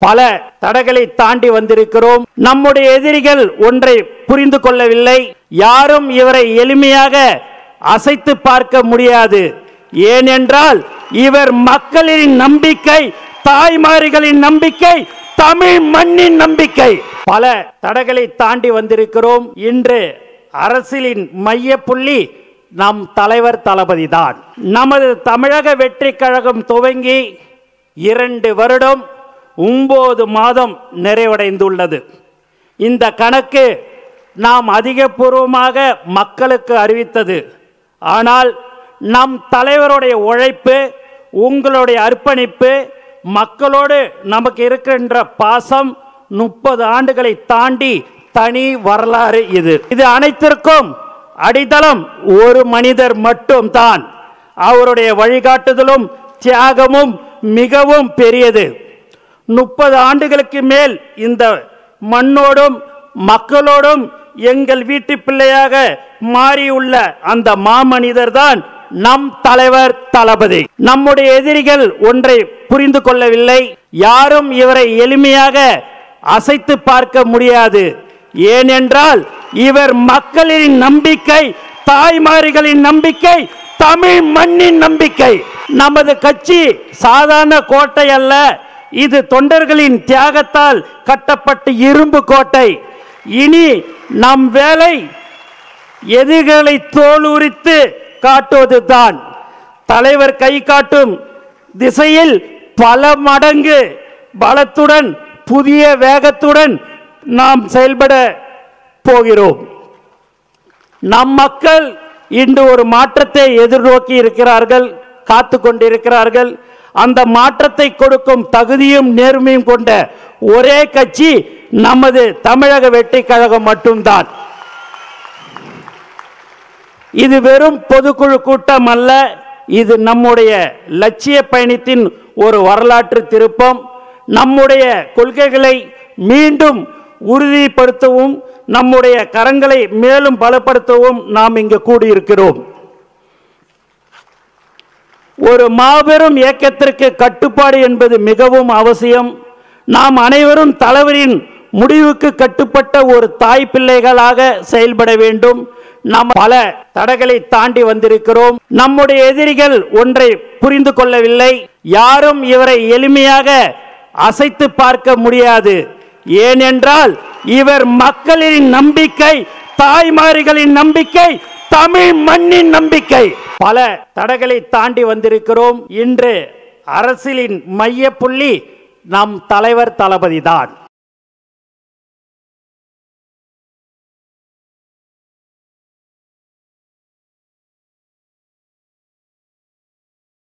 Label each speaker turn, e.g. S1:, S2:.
S1: பல தடைகளை தாண்டி வந்திருக்கிறோம். நம்முடைய எதிரிகள் ஒன்றை புரிந்து கொள்ளவில்லை. யாரும் இவரை எளிமையாக அசைத்து பார்க்க முடியாது. ஏனென்றால் இவர் மக்களின் நம்பிக்கை, தாய்மார்களின் நம்பிக்கை, தமிழ் மண்ணின் நம்பிக்கை. பல தடைகளை தாண்டி வந்திருக்கிறோம். இன்று அரசியலின் மைய புள்ளி நம் தலைவர் தளபதி தான். நமது தமிழக வெற்றி கழகம் துவங்கி 2 வருடம் 9 மாதம் நிறைவடைந்துள்ளது. இந்த கணக்கு நாம் அதிகபூர்வமாக மக்களுக்கு அறிவித்தது. ஆனால் நம் தலைவருடைய உழைப்பு, உங்களுடைய அர்ப்பணிப்பு, மக்களோடு நமக்கு இருக்கின்ற பாசம் 30 ஆண்டுகளை தாண்டி தனி வரலாறு. இது அனைத்திற்கும் அடித்தளம் ஒரு மனிதர் மட்டும் தான். அவருடைய வழிகாட்டுதலும் தியாகமும் மிகவும் பெரியது. 30 ஆண்டுகளுக்கு மேல் இந்த மண்ணோடும் மக்களோடும் எங்கள் வீட்டு பிள்ளையாக மாறியுள்ள அந்த மாமனிதர் தான் நம் தலைவர் தளபதி. நம்முடைய எதிரிகள் ஒன்றை புரிந்து கொள்ளவில்லை. யாரும் இவரை எளிமையாக அசைத்து பார்க்க முடியாது. ஏனென்றால் இவர் மக்களின் நம்பிக்கை, தாய்மார்களின் நம்பிக்கை, தமிழ் மண்ணின் நம்பிக்கை. நமது கட்சி சாதாரண கோட்டை அல்ல. இது தொண்டர்களின் தியாகத்தால் கட்டப்பட்ட இரும்பு கோட்டை. இனி நம் வேலை எதிரிகளை தோலுரித்து காட்டுவதுதான். தலைவர் கை காட்டும் திசையில் பல மடங்கு பலத்துடன், புதிய வேகத்துடன் நாம் செயல்பட போகிறோம். நம் மக்கள் இன்று ஒரு மாற்றத்தை எதிர்நோக்கி இருக்கிறார்கள், காத்து கொண்டிருக்கிறார்கள். அந்த மாற்றத்தை கொடுக்கும் தகுதியும் நேர்மையும் கொண்ட ஒரே கட்சி நமது தமிழக வெற்றி கழகம் மட்டும்தான். இது வெறும் பொதுக்குழு கூட்டம் அல்ல. இது நம்முடைய லட்சிய பயணத்தின் ஒரு வரலாற்று திருப்பம். நம்முடைய கொள்கைகளை மீண்டும் உறுதிப்படுத்தவும், நம்முடைய கரங்களை மேலும் பலப்படுத்தவும் நாம் இங்கு கூடியிருக்கிறோம். ஒரு மாபெரும் இயக்கத்திற்கு கட்டுப்பாடு என்பது மிகவும் அவசியம். நாம் அனைவரும் தலைவரின் முடிவுக்கு கட்டுப்பட்ட ஒரு தாய் பிள்ளைகளாக செயல்பட வேண்டும். நாம் பல தடைகளை தாண்டி வந்திருக்கிறோம். நம்முடைய எதிரிகள் ஒன்றை புரிந்து கொள்ளவில்லை. யாரும் இவரை எளிமையாக அசைத்து பார்க்க முடியாது. ஏனென்றால் இவர் மக்களின் நம்பிக்கை, தாய்மார்களின் நம்பிக்கை, தமிழ் மண்ணின் நம்பிக்கை. பல தடைகளை தாண்டி வந்திருக்கிறோம். இன்று அரசியலின் மைய புள்ளி நம் தலைவர் தளபதி தான்.